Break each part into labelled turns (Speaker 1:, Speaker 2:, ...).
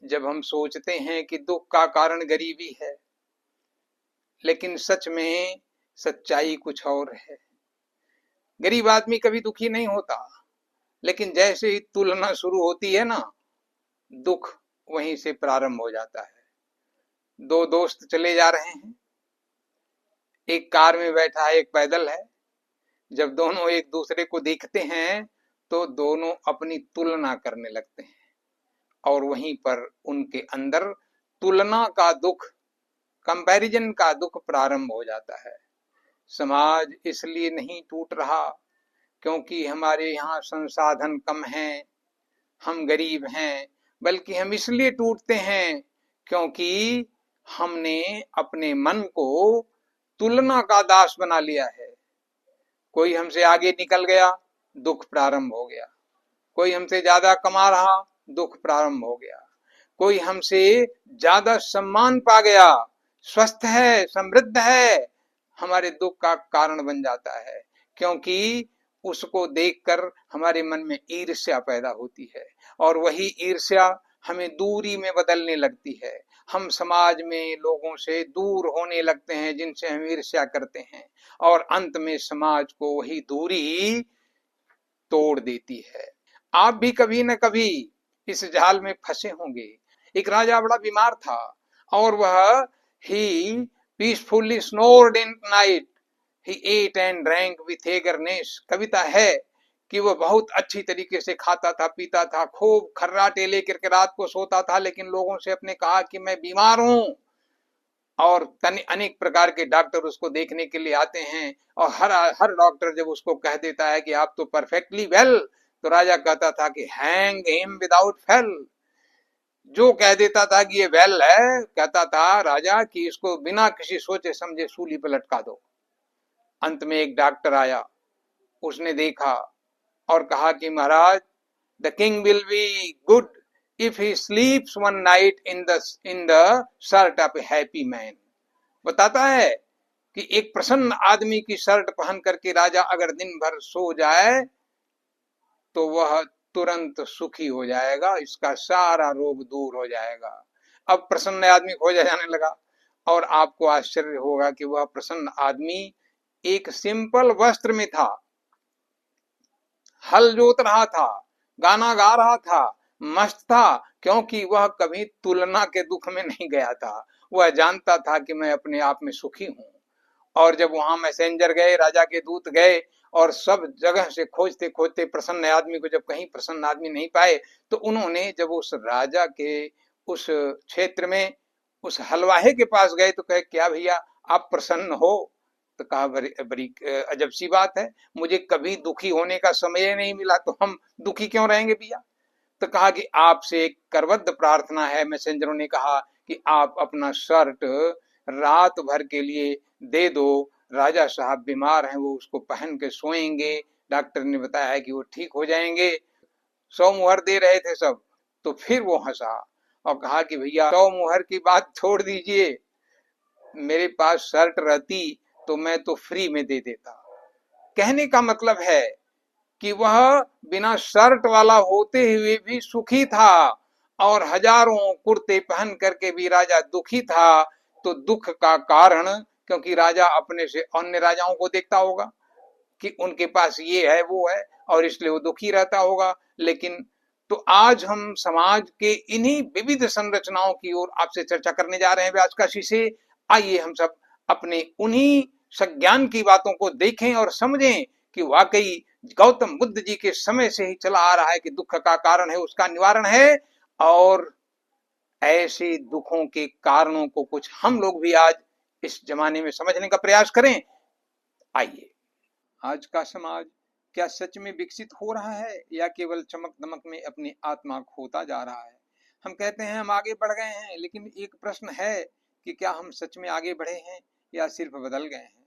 Speaker 1: जब हम सोचते हैं कि दुख का कारण गरीबी है, लेकिन सच में सच्चाई कुछ और है। गरीब आदमी कभी दुखी नहीं होता, लेकिन जैसे ही तुलना शुरू होती है ना, दुख वहीं से प्रारंभ हो जाता है। दो दोस्त चले जा रहे हैं, एक कार में बैठा है, एक पैदल है। जब दोनों एक दूसरे को देखते हैं तो दोनों अपनी तुलना करने लगते हैं, और वहीं पर उनके अंदर तुलना का दुख, कंपैरिजन का दुख प्रारंभ हो जाता है। समाज इसलिए नहीं टूट रहा क्योंकि हमारे यहाँ संसाधन कम हैं, हम गरीब हैं, बल्कि हम इसलिए टूटते हैं क्योंकि हमने अपने मन को तुलना का दास बना लिया है। कोई हमसे आगे निकल गया, दुख प्रारंभ हो गया। कोई हमसे ज्यादा कमा रहा, दुख प्रारंभ हो गया। कोई हमसे ज्यादा सम्मान पा गया, स्वस्थ है, समृद्ध है, हमारे दुख का कारण बन जाता है, क्योंकि उसको देखकर हमारे मन में ईर्ष्या पैदा होती है, और वही ईर्ष्या हमें दूरी में बदलने लगती है। हम समाज में लोगों से दूर होने लगते हैं जिनसे हम ईर्ष्या करते हैं, और अंत में समाज को वही दूरी तोड़ देती है। आप भी कभी न कभी इस जाल में फंसे होंगे। एक राजा बड़ा बीमार था, और वह he peacefully snored in night, he ate and drank with eagerness. कविता है कि वह बहुत अच्छी तरीके से खाता था, पीता था, खूब खर्राटे लेकर के रात को सोता था, लेकिन लोगों से अपने कहा कि मैं बीमार हूं, और अनेक प्रकार के डॉक्टर उसको देखने के लिए आते हैं, और हर डॉक्टर जब उसको कह देता है कि आप तो परफेक्टली वेल, तो राजा कहता था कि हैंग हिम विदाउट फेल। जो कह देता था कि ये वेल है, कहता था राजा कि इसको बिना किसी सोचे समझे सूली पर लटका दो। अंत में एक डॉक्टर आया, उसने देखा और कहा कि महाराज, the king will be good if he sleeps one night in the shirt of a happy man. बताता है कि एक प्रसन्न आदमी की शर्ट पहन करके राजा अगर दिन भर सो जाए तो वह तुरंत सुखी हो जाएगा, इसका सारा रोग दूर हो जाएगा। अब प्रसन्न आदमी खोजा जाने लगा, और आपको आश्चर्य होगा कि वह प्रसन्न आदमी एक सिंपल वस्त्र में था, हल जोत रहा था, गाना गा रहा था, मस्त था, क्योंकि वह कभी तुलना के दुख में नहीं गया था। वह जानता था कि मैं अपने आप में सुखी हूं। और जब वहां मैसेंजर गए, राजा के दूत गए, और सब जगह से खोजते खोजते प्रसन्न आदमी को जब कहीं प्रसन्न आदमी नहीं पाए, तो उन्होंने जब उस राजा के उस क्षेत्र में उस हलवाहे के पास गए तो कहे, क्या भैया आप प्रसन्न हो? तो कहा, बड़ी बड़ी अजब सी बात है, मुझे कभी दुखी होने का समय नहीं मिला, तो हम दुखी क्यों रहेंगे भैया? तो कहा कि आपसे एक करबद्ध प्रार्थना है। मैसेंजरों ने कहा कि आप अपना शर्ट रात भर के लिए दे दो, राजा साहब बीमार हैं, वो उसको पहन के सोएंगे, डॉक्टर ने बताया है कि वो ठीक हो जाएंगे। 100 मुहर दे रहे थे सब। तो फिर वो हंसा और कहा कि भैया 100 मुहर की बात छोड़ दीजिए, मेरे पास शर्ट रहती तो मैं तो फ्री में दे देता। कहने का मतलब है कि वह बिना शर्ट वाला होते हुए भी सुखी था, और हजारों कुर्ते पहन करके भी राजा दुखी था। तो दुख का कारण, क्योंकि राजा अपने से अन्य राजाओं को देखता होगा कि उनके पास ये है वो है, और इसलिए वो दुखी रहता होगा। लेकिन तो आज हम समाज के इन्हीं विविध संरचनाओं की ओर आपसे चर्चा करने जा रहे हैं व्यास काशी से। आइए हम सब अपने उन्हीं संज्ञान की बातों को देखें और समझें कि वाकई गौतम बुद्ध जी के समय से ही चला आ रहा है कि दुख का कारण है, उसका निवारण है, और ऐसे दुखों के कारणों को कुछ हम लोग भी आज इस जमाने में समझने का प्रयास करें। आइए, आज का समाज क्या सच में विकसित हो रहा है या केवल चमक दमक में अपनी आत्मा खोता जा रहा है? हम कहते हैं हम आगे बढ़ गए हैं, लेकिन एक प्रश्न है कि क्या हम सच में आगे बढ़े हैं या सिर्फ बदल गए हैं?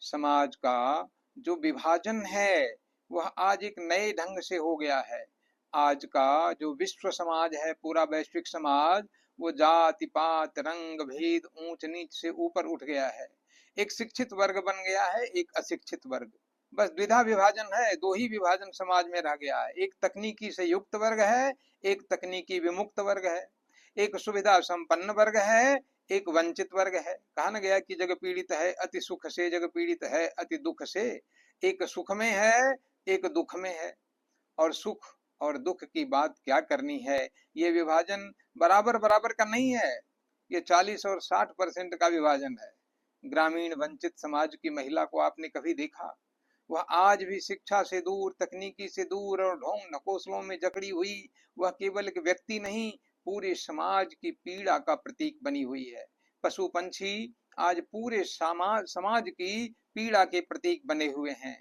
Speaker 1: समाज का जो विभाजन है वह आज एक नए ढंग से हो गया है। आज का जो विश्व समाज है, पूरा वैश्विक समाज, वो जाति पात रंग भेद ऊंच नीच से ऊपर उठ गया है। एक शिक्षित वर्ग बन गया है, एक अशिक्षित वर्ग। बस द्विधा विभाजन है, दो ही विभाजन समाज में रह गया है। एक तकनीकी से युक्त वर्ग है, एक तकनीकी विमुक्त वर्ग है। एक सुविधा संपन्न वर्ग है, एक वंचित वर्ग है। कहा न गया कि जग पीड़ित है अति सुख से, जग पीड़ित है अति दुख से। एक सुख में है, एक दुख में है। और सुख और दुख की बात क्या करनी है, ये विभाजन बराबर बराबर का नहीं है, ये 40 और 60% का विभाजन है। ग्रामीण वंचित समाज की महिला को आपने कभी देखा? वह आज भी शिक्षा से दूर, तकनीकी से दूर और ढोंग ढकोसलों में जकड़ी हुई, वह केवल एक व्यक्ति नहीं, पूरे समाज की पीड़ा का प्रतीक बनी हुई है। पशु पंछी आज पूरे समाज की पीड़ा के प्रतीक बने हुए हैं।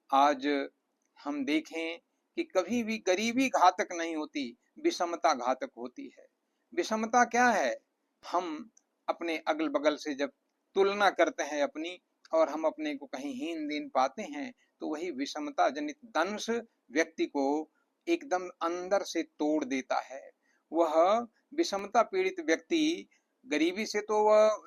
Speaker 1: आज हम देखें कि कभी भी गरीबी घातक नहीं होती, विषमता घातक होती है। विषमता क्या है? हम अपने अगल बगल से जब तुलना करते हैं अपनी, और हम अपने को कहीं हीन दीन पाते हैं, तो वही विषमता जनित दंश व्यक्ति को एकदम अंदर से तोड़ देता है। वह विषमता पीड़ित व्यक्ति, गरीबी से तो वह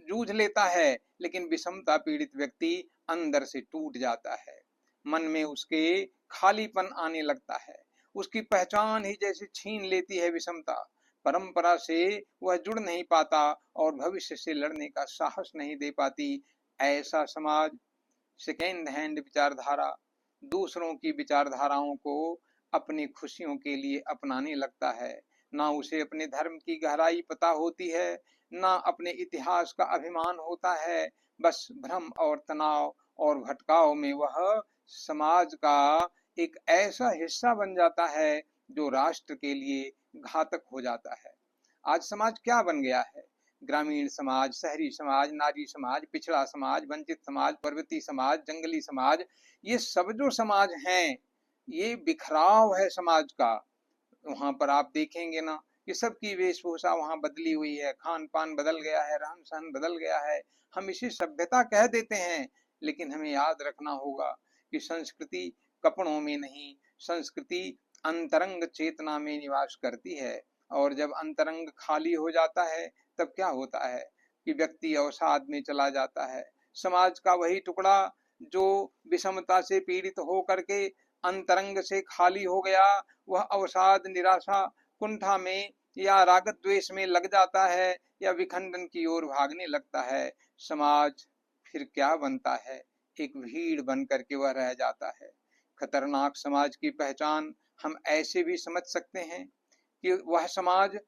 Speaker 1: जूझ लेता है, लेकिन विषमता पीड़ित व्यक्ति अंदर से टूट जाता है। मन में उसके खालीपन आने लगता है, उसकी पहचान ही जैसे छीन लेती है विषमता। परंपरा से वह जुड़ नहीं पाता और भविष्य से लड़ने का साहस नहीं दे पाती। ऐसा समाज सेकेंड हैंड विचारधारा, दूसरों की विचारधाराओं को अपनी खुशियों के लिए अपनाने लगता है। ना उसे अपने धर्म की गहराई पता होती है, ना अपने इतिहास का अभिमान होता है। बस भ्रम और तनाव और भटकाव में वह समाज का एक ऐसा हिस्सा बन जाता है जो राष्ट्र के लिए घातक हो जाता है। आज समाज क्या बन गया है? ग्रामीण समाज, शहरी समाज, नारी समाज, पिछड़ा समाज, वंचित समाज, पर्वतीय समाज, जंगली समाज, ये सब जो समाज हैं, ये बिखराव है समाज का। वहां पर आप देखेंगे ना कि सबकी वेशभूषा वहां बदली हुई है, खान पान बदल गया है, रहन सहन बदल गया है। हम इसे सभ्यता कह देते हैं, लेकिन हमें याद रखना होगा कि संस्कृति कपड़ों में नहीं, संस्कृति अंतरंग चेतना में निवास करती है। और जब अंतरंग खाली हो जाता है, तब क्या होता है कि व्यक्ति अवसाद में चला जाता है। समाज का वही टुकड़ा जो विषमता से पीड़ित हो करके अंतरंग से खाली हो गया, वह अवसाद, निराशा, कुंठा में या रागत द्वेष में लग जाता है, या विखंडन की ओर भागने लगता है। समाज फिर क्या बनता है? एक भीड़ बन करके वह रह जाता है। खतरनाक समाज की पहचान हम ऐसे भी समझ सकते हैं कि वह समाज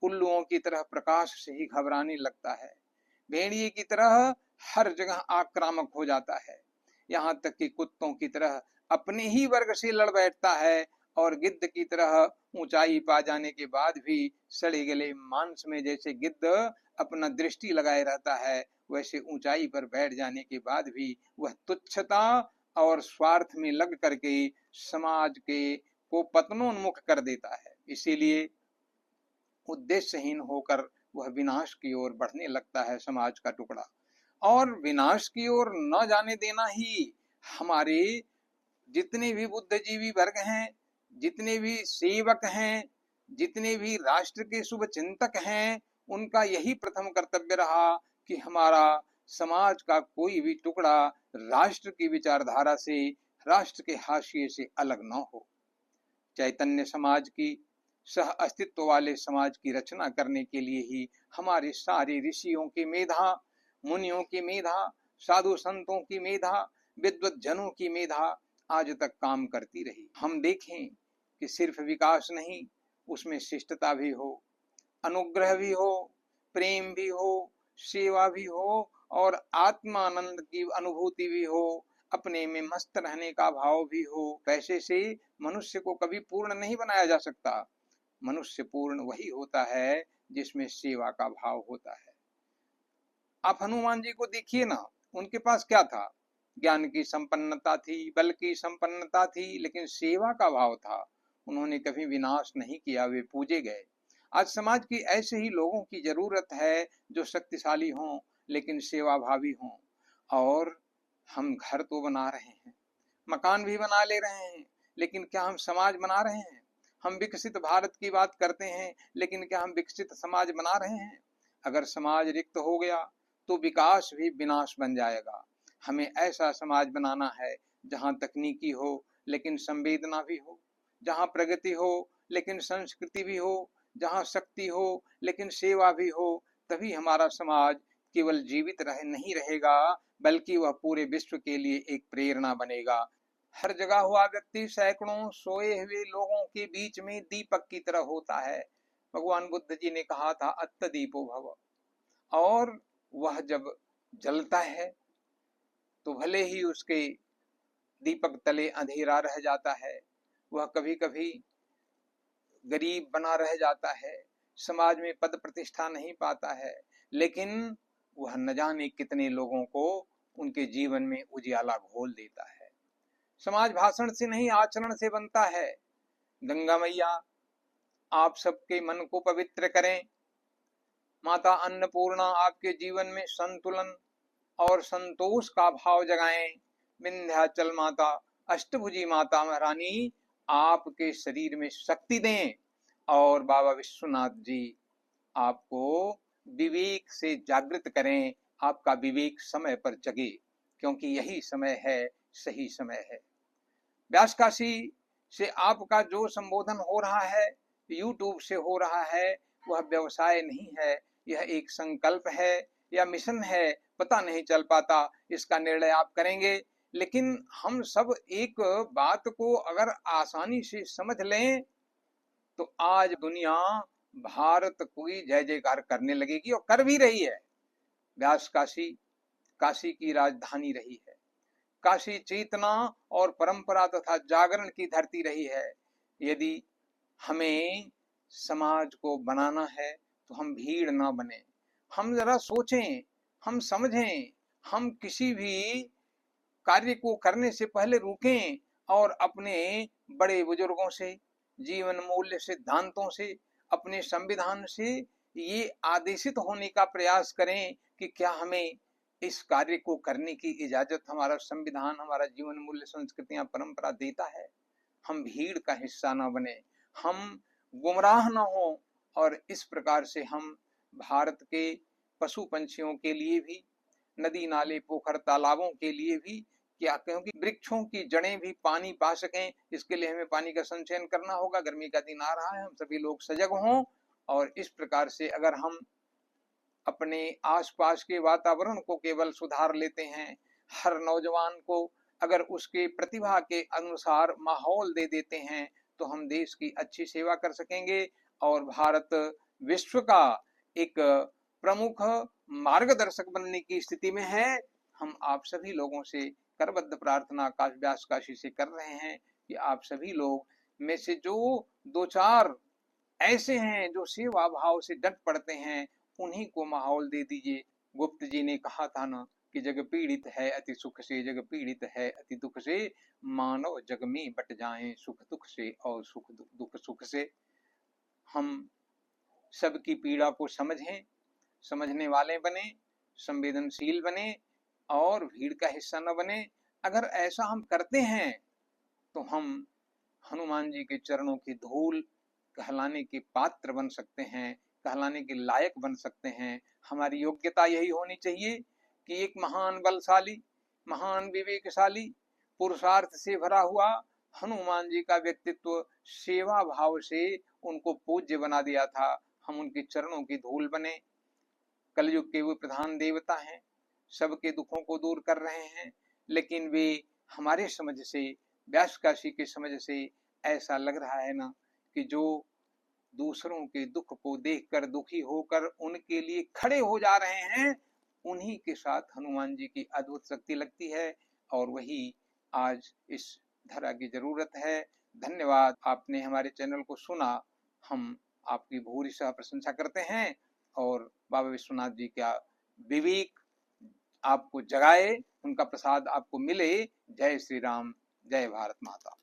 Speaker 1: उल्लुओं की तरह प्रकाश से ही घबराने लगता है, भेड़िए की तरह हर जगह आक्रामक हो जाता है, यहाँ तक कि कुत्तों की तरह अपने ही वर्ग से लड़ बैठता है, और गिद्ध की तरह ऊंचाई पा जाने के बाद भी सड़े गले मांस में जैसे गिद्ध अपना दृष्टि लगाए रहता है, वैसे ऊंचाई पर बैठ जाने के बाद भी वह तुच्छता और स्वार्थ में लग करके समाज के को पतनोन्मुख कर देता है। इसीलिए उद्देश्यहीन होकर वह विनाश की ओर बढ़ने लगता है समाज का टुकड़ा। और विनाश की ओर न जाने देना ही हमारे जितने भी बुद्धिजीवी वर्ग हैं, जितने भी सेवक हैं, जितने भी राष्ट्र के शुभ चिंतक हैं, उनका यही प्रथम कर्तव्य रहा कि हमारा समाज का कोई भी टुकड़ा राष्ट्र की विचारधारा से, राष्ट्र के हाशिए से अलग न हो। चैतन्य समाज की, सह अस्तित्व वाले समाज की रचना करने के लिए ही हमारे सारे ऋषियों की मेधा, मुनियों की मेधा, साधु संतों की मेधा, विद्वत जनों की मेधा आज तक काम करती रही। हम देखें कि सिर्फ विकास नहीं, उसमें शिष्टता भी हो, अनुग्रह भी हो, प्रेम भी हो, सेवा भी हो, और आत्मानंद की अनुभूति भी हो, अपने में मस्त रहने का भाव भी हो। पैसे से मनुष्य को कभी पूर्ण नहीं बनाया जा सकता। मनुष्य पूर्ण वही होता है जिसमें सेवा का भाव होता है। आप हनुमान जी को देखिए ना, उनके पास क्या था? ज्ञान की संपन्नता थी, बल की संपन्नता थी, लेकिन सेवा का भाव था। उन्होंने कभी विनाश नहीं किया, वे पूजे गए। आज समाज की ऐसे ही लोगों की जरूरत है जो शक्तिशाली हों लेकिन सेवाभावी हों। और हम घर तो बना रहे हैं, मकान भी बना ले रहे हैं, लेकिन क्या हम समाज बना रहे हैं? हम विकसित भारत की बात करते हैं, लेकिन क्या हम विकसित समाज बना रहे हैं? अगर समाज रिक्त हो गया तो विकास भी विनाश बन जाएगा। हमें ऐसा समाज बनाना है जहां तकनीकी हो लेकिन संवेदना भी हो, जहां प्रगति हो लेकिन संस्कृति भी हो, जहाँ शक्ति हो लेकिन सेवा भी हो, तभी हमारा समाज केवल जीवित नहीं रहेगा, बल्कि वह पूरे विश्व के लिए एक प्रेरणा बनेगा। हर जगह हुआ व्यक्ति सैकड़ों सोए हुए लोगों के बीच में दीपक की तरह होता है। भगवान बुद्ध जी ने कहा था अत्त दीपो भव, और वह जब जलता है तो भले ही उसके दीपक तले अंधेरा रह जाता है, वह कभी कभी गरीब बना रह जाता है, समाज में पद प्रतिष्ठा नहीं पाता है, लेकिन वह न जाने कितने लोगों को उनके जीवन में उजियाला घोल देता है। समाज भाषण से नहीं आचरण से बनता है। गंगा मैया आप सबके मन को पवित्र करें। माता अन्नपूर्णा आपके जीवन में संतुलन और संतोष का भाव जगाएं। विंध्याचल माता, अष्टभुजी माता महारानी आपके शरीर में शक्ति दें, और बाबा विश्वनाथ जी आपको विवेक से जागृत करें, आपका विवेक समय पर जगे, क्योंकि यही समय है, सही समय है। व्यास काशी से आपका जो संबोधन हो रहा है, यूट्यूब से हो रहा है, वह व्यवसाय नहीं है, यह एक संकल्प है या मिशन है, पता नहीं चल पाता, इसका निर्णय आप करेंगे। लेकिन हम सब एक बात को अगर आसानी से समझ लें तो आज दुनिया भारत को जय जयकार करने लगेगी, और कर भी रही है। व्यास काशी काशी की राजधानी रही है, काशी चेतना और परंपरा तथा जागरण की धरती रही है। यदि हमें समाज को बनाना है तो हम भीड़ ना बने, हम जरा सोचें, हम समझें, हम किसी भी कार्य को करने से पहले रुकें और अपने बड़े बुजुर्गों से, जीवन मूल्य सिद्धांतों से, अपने संविधान से ये आदेशित होने का प्रयास करें कि क्या हमें इस कार्य को करने की इजाजत हमारा संविधान, हमारा जीवन मूल्य, संस्कृतियां, परंपरा देता है। हम भीड़ का हिस्सा ना बने, हम गुमराह ना हो, और इस प्रकार से हम भारत के पशु पंछियों के लिए भी, नदी नाले पोखर तालाबों के लिए भी, क्या क्योंकि वृक्षों की जड़ें भी पानी पा सकें, इसके लिए हमें पानी का संचयन करना होगा। गर्मी का दिन आ रहा है, हम सभी लोग सजग हों, और इस प्रकार से अगर हम अपने आसपास के वातावरण को केवल सुधार लेते हैं, हर नौजवान को अगर उसके प्रतिभा के अनुसार माहौल दे देते हैं, तो हम देश की अच्छी सेवा कर सकेंगे, और भारत विश्व का एक प्रमुख मार्गदर्शक बनने की स्थिति में है। हम आप सभी लोगों से करबद्ध प्रार्थना व्यास काशी से कर रहे हैं कि आप सभी लोग में से जो दो चार ऐसे हैं जो सेवा भाव से डट पड़ते हैं, उन्हीं को माहौल दे दीजिए। गुप्त जी ने कहा था ना कि जग पीड़ित है अति सुख से, जग पीड़ित है अति दुख से, मानव जग में बट जाएं सुख दुख से और सुख दुख सुख से। हम सबकी पीड़ा को समझें, समझने वाले बने, संवेदनशील बने, और भीड़ का हिस्सा न बने। अगर ऐसा हम करते हैं तो हम हनुमान जी के चरणों की धूल कहलाने के पात्र बन सकते हैं, कहलाने के लायक बन सकते हैं। हमारी योग्यता यही होनी चाहिए कि एक महान बलशाली, महान विवेकशाली, पुरुषार्थ से भरा हुआ हनुमान जी का व्यक्तित्व सेवा भाव से उनको पूज्य बना दिया था। हम उनके चरणों की धूल बने। कलयुग के वो प्रधान देवता हैं, सबके दुखों को दूर कर रहे हैं, लेकिन वे हमारे समझ से, व्यास काशी के समझ से ऐसा लग रहा है ना कि जो दूसरों के दुख को देखकर दुखी होकर उनके लिए खड़े हो जा रहे हैं, उन्हीं के साथ हनुमान जी की अद्भुत शक्ति लगती है, और वही आज इस धरा की जरूरत है। धन्यवाद, आपने हमारे चैनल को सुना। हम आपकी भूरिशः प्रशंसा करते हैं, और बाबा विश्वनाथ जी का विवेक आपको जगाए, उनका प्रसाद आपको मिले। जय श्री राम, जय भारत माता।